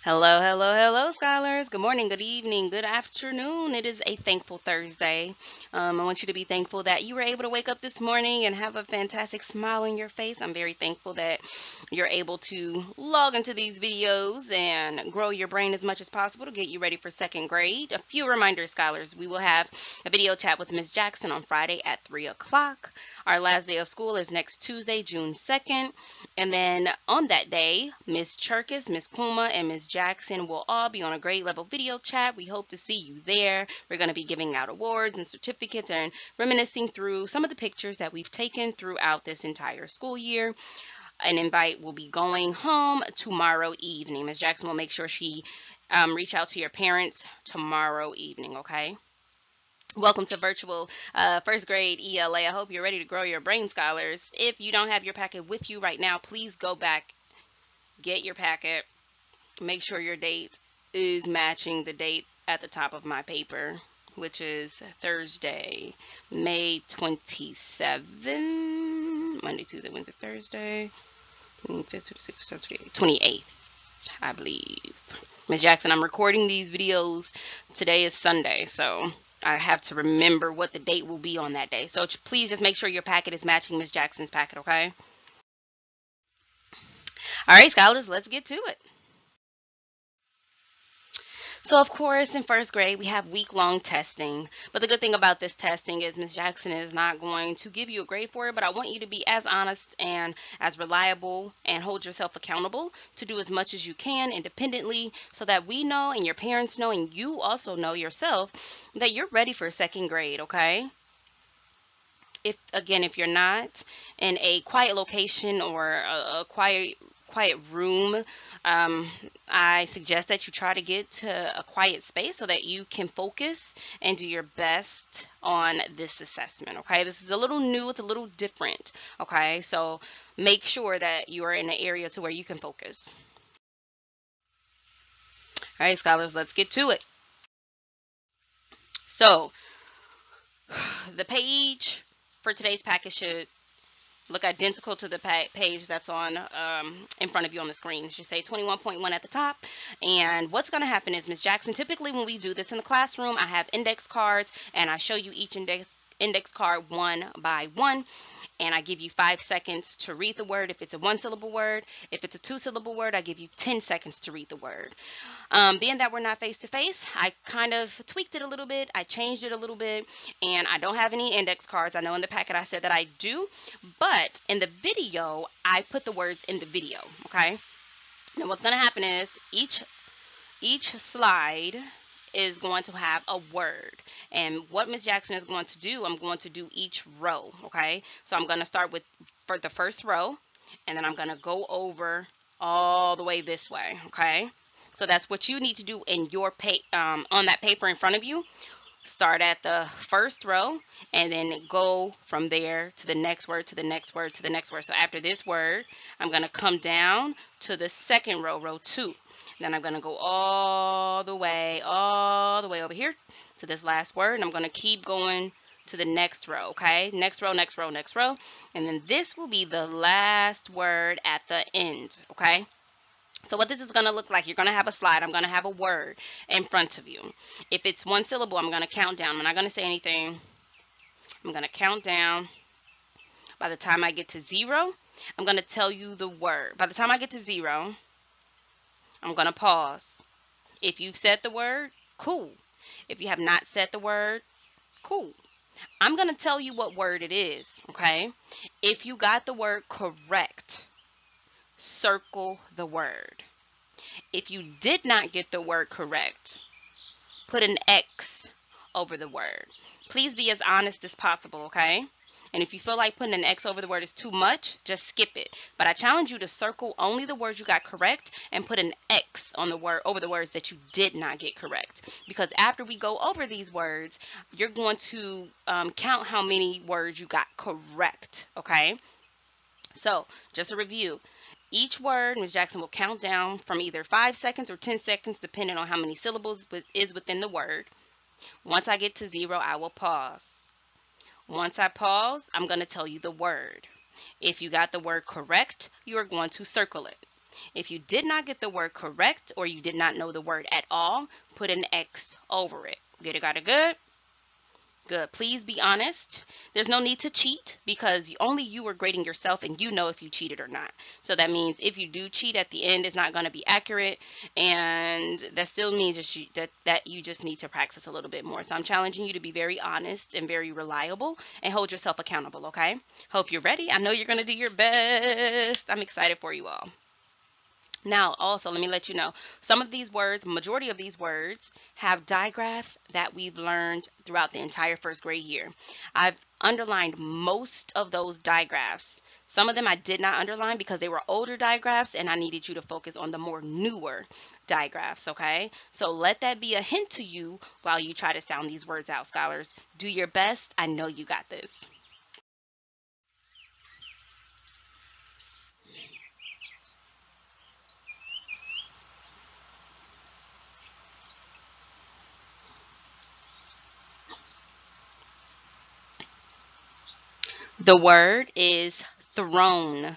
Hello, hello, hello, scholars. Good morning, good evening, good afternoon. It is a thankful Thursday. I want you to be thankful that you were able to wake up this morning and have a fantastic smile on your face. I'm very thankful that you're able to log into these videos and grow your brain as much as possible to get you ready for second grade. A few reminders, scholars. We will have a video chat with Ms. Jackson on Friday at 3 o'clock. Our last day of school is next Tuesday, June 2nd. And then on that day, Ms. Cherkis, Ms. Kuma, and Ms. Jackson will all be on a grade level video chat. We hope to see you there. We're going to be giving out awards and certificates and reminiscing through some of the pictures that we've taken throughout this entire school year. An invite will be going home tomorrow evening. Ms. Jackson will make sure she reach out to your parents tomorrow evening, okay? Welcome to virtual first grade ELA. I hope you're ready to grow your brain, scholars. If you don't have your packet with you right now, please go back, get your packet, make sure your date is matching the date at the top of my paper, which is Thursday, May 27, Monday, Tuesday, Wednesday, Thursday, 25th, 26th, 27th, 28th, I believe. Ms. Jackson, I'm recording these videos. Today is Sunday, so I have to remember what the date will be on that day. So please just make sure your packet is matching Ms. Jackson's packet, okay? All right, scholars, let's get to it. So, of course, in first grade, we have week-long testing. But the good thing about this testing is Ms. Jackson is not going to give you a grade for it, but I want you to be as honest and as reliable and hold yourself accountable to do as much as you can independently so that we know and your parents know and you also know yourself that you're ready for second grade, okay? If you're not in a quiet location or a quiet room, I suggest that you try to get to a quiet space so that you can focus and do your best on this assessment. Okay, this is a little new, it's a little different. Okay, so make sure that you are in an area to where you can focus. All right, scholars, let's get to it. So the page for today's packet should look identical to the page that's on in front of you on the screen. It should say 21.1 at the top. And what's going to happen is, Ms. Jackson, typically when we do this in the classroom, I have index cards and I show you each index card one by one. And I give you 5 seconds to read the word if it's a one-syllable word. If it's a two-syllable word, I give you 10 seconds to read the word. Being that we're not face-to-face, I kind of tweaked it a little bit. I changed it a little bit, and I don't have any index cards. I know in the packet I said that I do, but in the video, I put the words in the video, okay? Now what's going to happen is each slide is going to have a word, and what Ms. Jackson is going to do, I'm going to do each row, okay? So I'm going to start with for the first row, and then I'm going to go over all the way this way, okay? So that's what you need to do in your on that paper in front of you. Start at the first row and then go from there to the next word, to the next word, to the next word. So after this word, I'm going to come down to the second row, row 2. Then I'm going to go all the way over here to this last word. And I'm going to keep going to the next row, okay? Next row, next row, next row. And then this will be the last word at the end, okay? So what this is going to look like, you're going to have a slide. I'm going to have a word in front of you. If it's one syllable, I'm going to count down. I'm not going to say anything. I'm going to count down. By the time I get to 0, I'm going to tell you the word. By the time I get to 0, I'm going to pause. If you've said the word, cool. If you have not said the word, cool. I'm going to tell you what word it is, okay? If you got the word correct, circle the word. If you did not get the word correct, put an X over the word. Please be as honest as possible, okay? And if you feel like putting an X over the word is too much, just skip it. But I challenge you to circle only the words you got correct and put an X on the word over the words that you did not get correct. Because after we go over these words, you're going to count how many words you got correct, okay? So, just a review. Each word, Ms. Jackson will count down from either 5 seconds or 10 seconds, depending on how many syllables is within the word. Once I get to 0, I will pause. Once I pause, I'm going to tell you the word. If you got the word correct, you are going to circle it. If you did not get the word correct or you did not know the word at all, put an X over it. Get it, got it, good? Good. Please be honest. There's no need to cheat because only you are grading yourself and you know if you cheated or not. So that means if you do cheat at the end, it's not going to be accurate, and that still means that you just need to practice a little bit more. So I'm challenging you to be very honest and very reliable and hold yourself accountable, okay? Hope you're ready. I know you're going to do your best. I'm excited for you all. Now, also, let me let you know, some of these words, majority of these words, have digraphs that we've learned throughout the entire first grade year. I've underlined most of those digraphs. Some of them I did not underline because they were older digraphs and I needed you to focus on the more newer digraphs, okay? So let that be a hint to you while you try to sound these words out, scholars. Do your best. I know you got this. The word is thrown.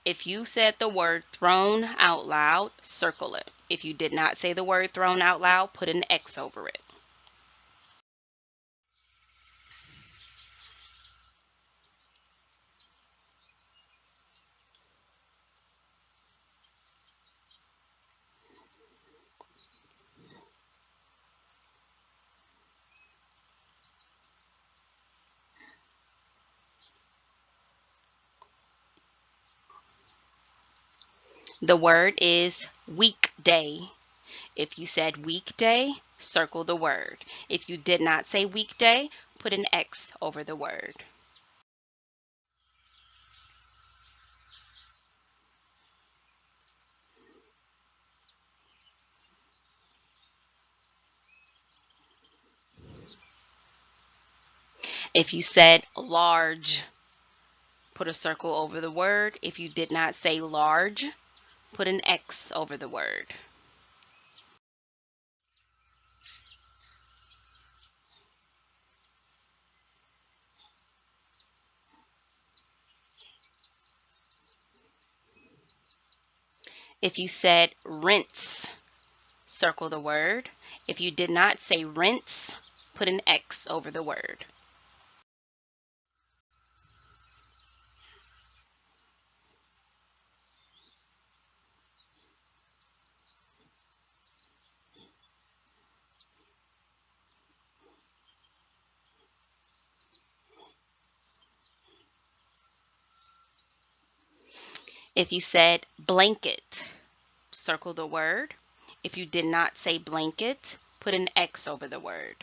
If you said the word thrown out loud, circle it. If you did not say the word thrown out loud, put an X over it. The word is weekday. If you said weekday, circle the word. If you did not say weekday, put an X over the word. If you said large, put a circle over the word. If you did not say large, put an X over the word. If you said rinse, circle the word. If you did not say rinse, put an X over the word. If you said blanket, circle the word. If you did not say blanket, put an X over the word.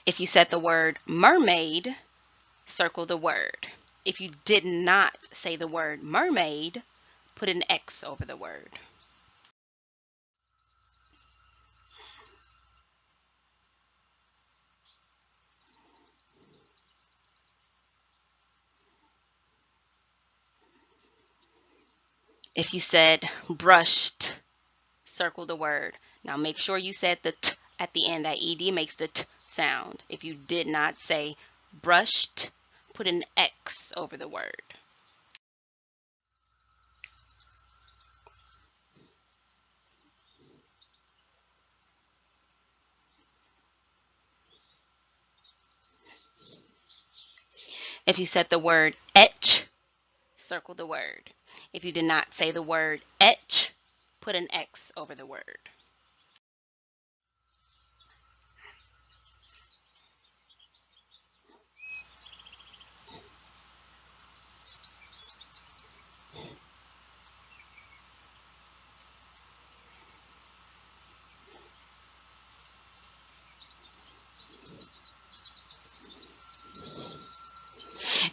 If you said the word mermaid, circle the word. If you did not say the word mermaid, put an X over the word. If you said brushed, circle the word. Now make sure you said the T at the end. That ED makes the T sound. If you did not say brushed, put an X over the word. If you said the word etch, circle the word. If you did not say the word etch, put an X over the word.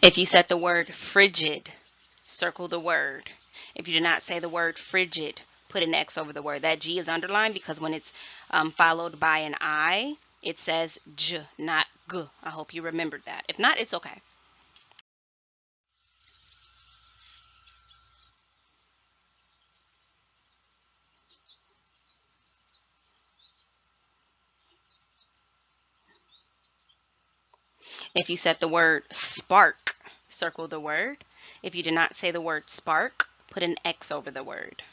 If you said the word frigid, circle the word. If you did not say the word frigid, put an X over the word. That G is underlined because when it's followed by an I, it says J, not G. I hope you remembered that. If not, it's okay. If you said the word spark, circle the word. If you did not say the word spark, put an X over the word.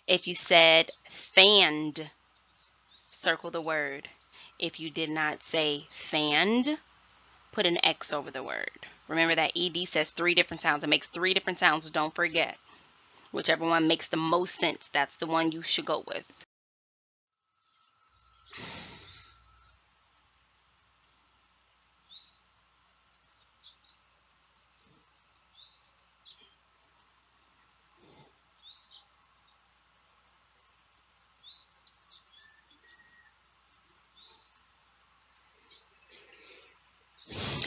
If you said fanned, circle the word. If you did not say fanned, put an X over the word. Remember that ED says 3 different sounds. It makes 3 different sounds, so don't forget. Whichever one makes the most sense, that's the one you should go with.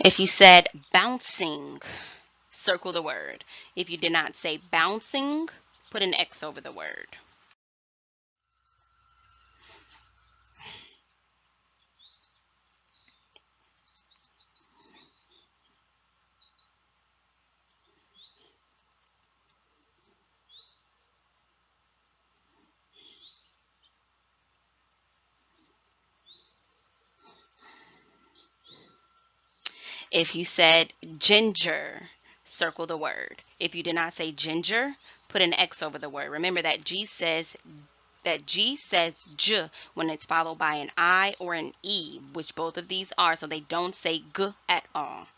If you said bouncing, circle the word. If you did not say bouncing, put an X over the word. If you said ginger, circle the word. If you did not say ginger, put an X over the word. Remember that G says J when it's followed by an I or an E, which both of these are, so they don't say G at all.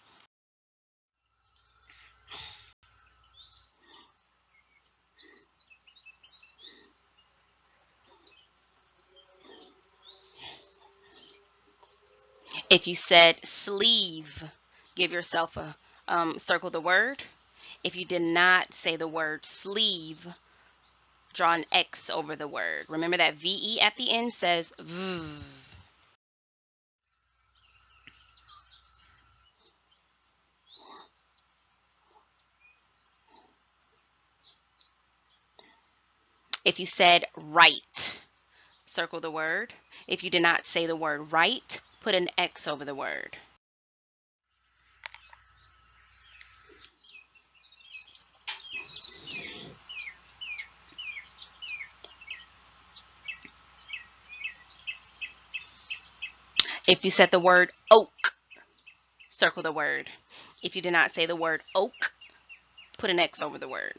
If you said sleeve, give yourself a circle the word. If you did not say the word sleeve, draw an X over the word. Remember that VE at the end says V. If you said right, circle the word. If you did not say the word right, put an X over the word. If you said the word oak, circle the word. If you did not say the word oak, put an X over the word.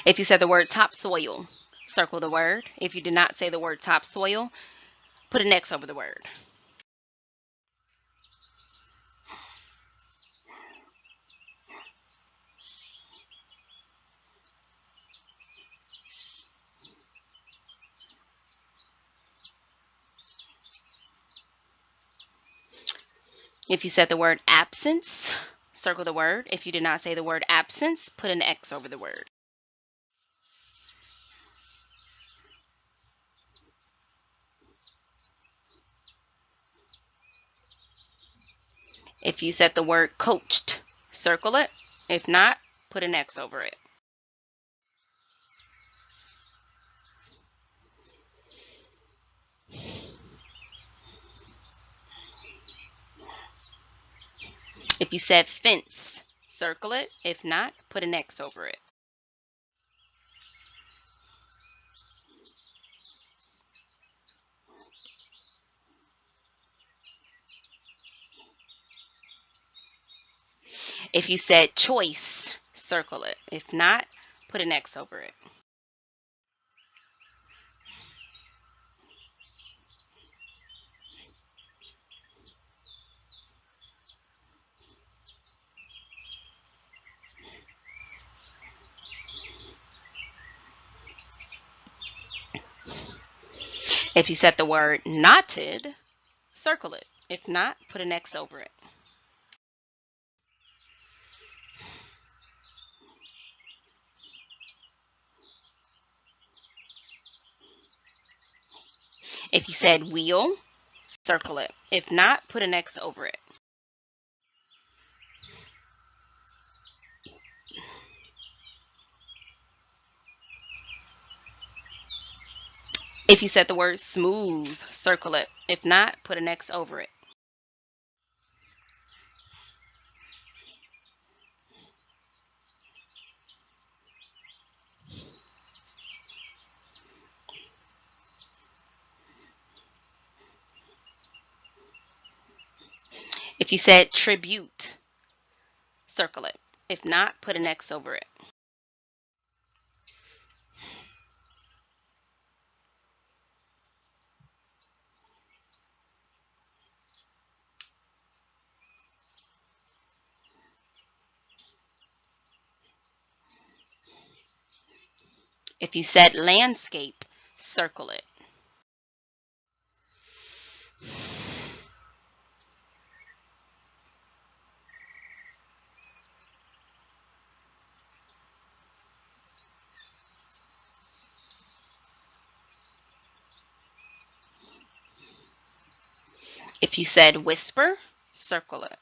If you said the word topsoil, circle the word. If you did not say the word topsoil, put an X over the word. If you said the word absence, circle the word. If you did not say the word absence, put an X over the word. If you said the word coached, circle it. If not, put an X over it. If you said fence, circle it. If not, put an X over it. If you said choice, circle it. If not, put an X over it. If you said the word knotted, circle it. If not, put an X over it. If you said wheel, circle it. If not, put an X over it. If you said the word smooth, circle it. If not, put an X over it. If you said tribute, circle it. If not, put an X over it. If you said landscape, circle it. If you said whisper, circle it.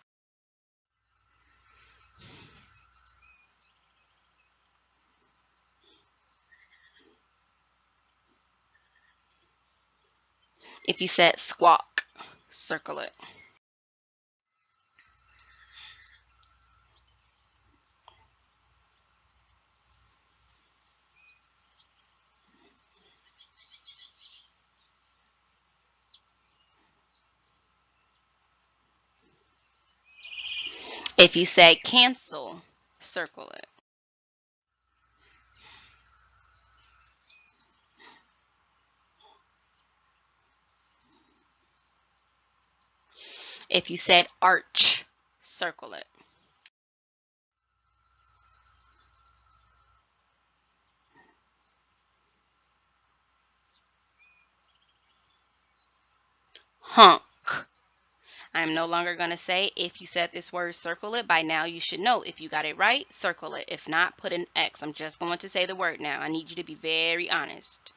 If you said squawk, circle it. If you said cancel, circle it. If you said arch, circle it. Hunk. I'm no longer going to say if you said this word, circle it. By now you should know. If you got it right, circle it. If not, put an X. I'm just going to say the word now. I need you to be very honest.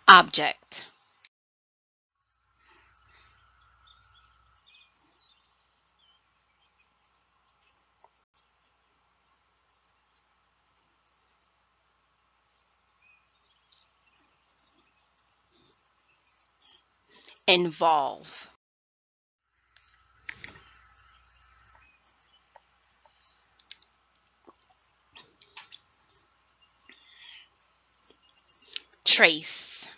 Object. Involve. Trace.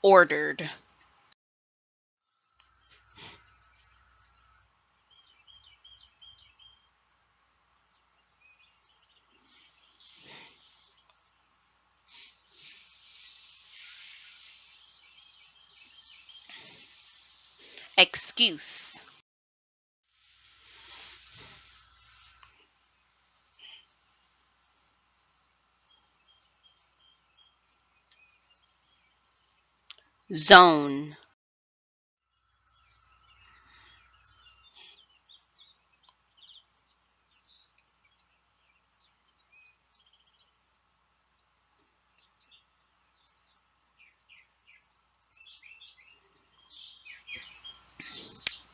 Ordered. Excuse. Zone.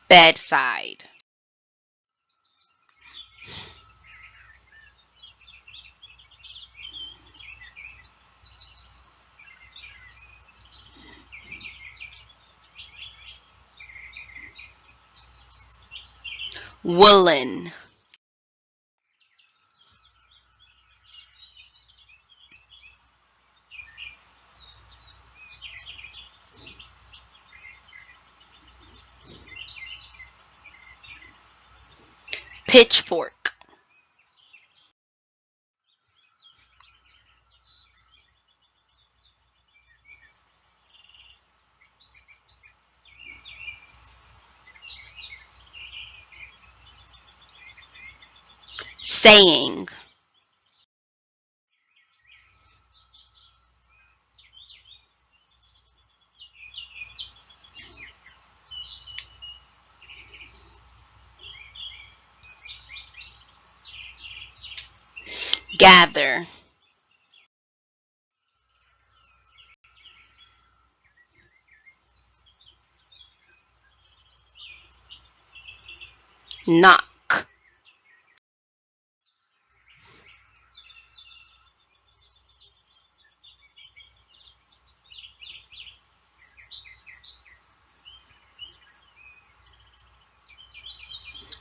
Bedside. Woolen. pitchfork, saying, gather, knock,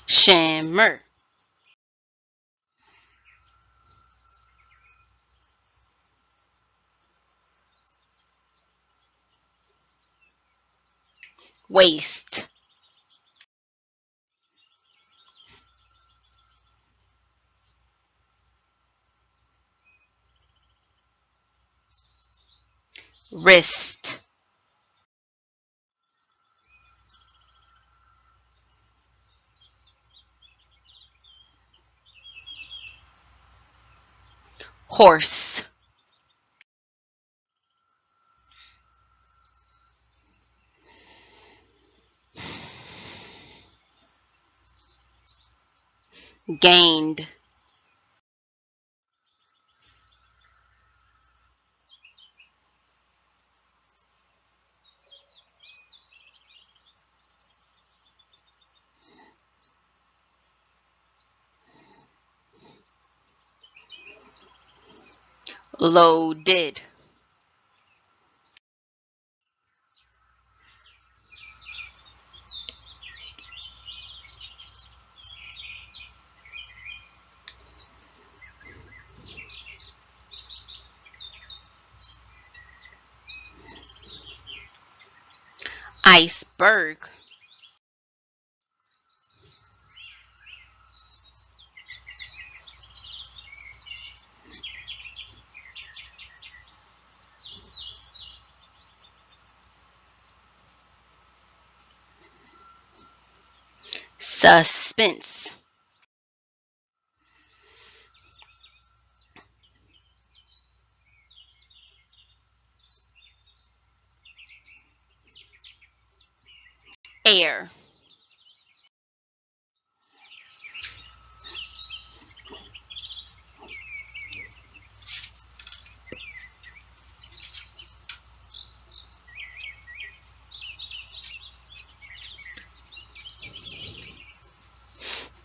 shimmer, waste, wrist, horse, gained, loaded, iceberg, suspense, air,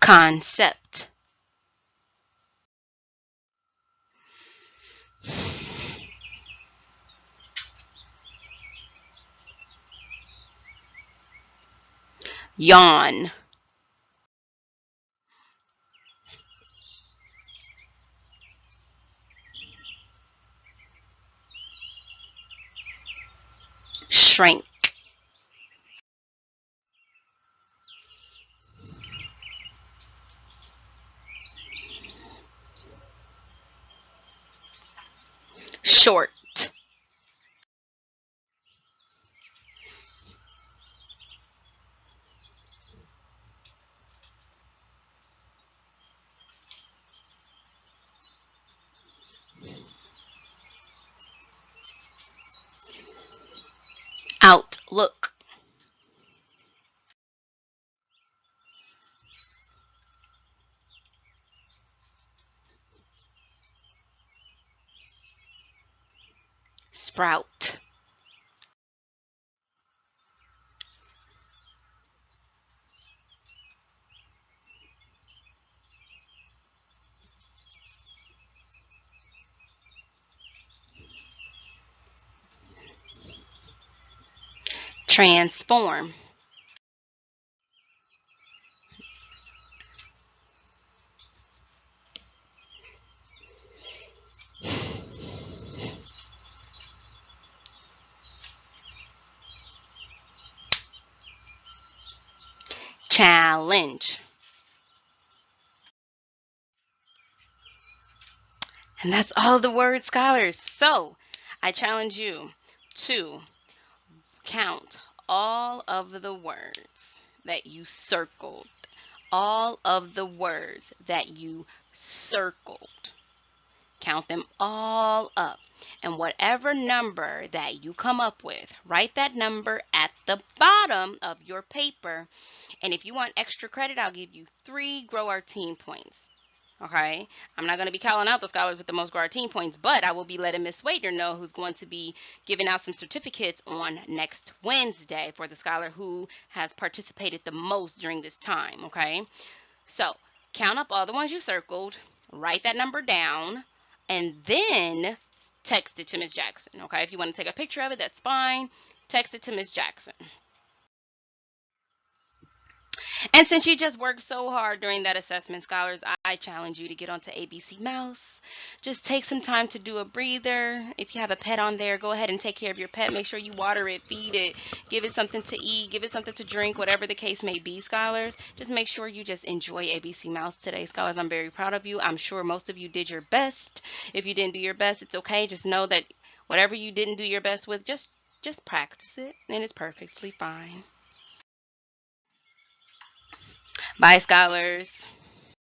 concept, yawn, shrink, short, outlook, sprout, transform, challenge, And that's all the word, scholars. So I challenge you to count all of the words that you circled. All of the words that you circled. Count them all up. And whatever number that you come up with, write that number at the bottom of your paper. And if you want extra credit, I'll give you 3 Grow Our Teen points. Okay, I'm not going to be calling out the scholars with the most Grow Our Teen points, but I will be letting Miss Wader know, who's going to be giving out some certificates on next Wednesday for the scholar who has participated the most during this time. Okay, so count up all the ones you circled, write that number down, and then text it to Miss Jackson. Okay, if you want to take a picture of it, that's fine. Text it to Miss Jackson. And since you just worked so hard during that assessment, scholars, I challenge you to get onto ABC Mouse. Just take some time to do a breather. If you have a pet on there, go ahead and take care of your pet. Make sure you water it, feed it, give it something to eat, give it something to drink, whatever the case may be, scholars. Just make sure you just enjoy ABC Mouse today, scholars. I'm very proud of you. I'm sure most of you did your best. If you didn't do your best, it's okay. Just know that whatever you didn't do your best with, just practice it, and it's perfectly fine. Bye, scholars.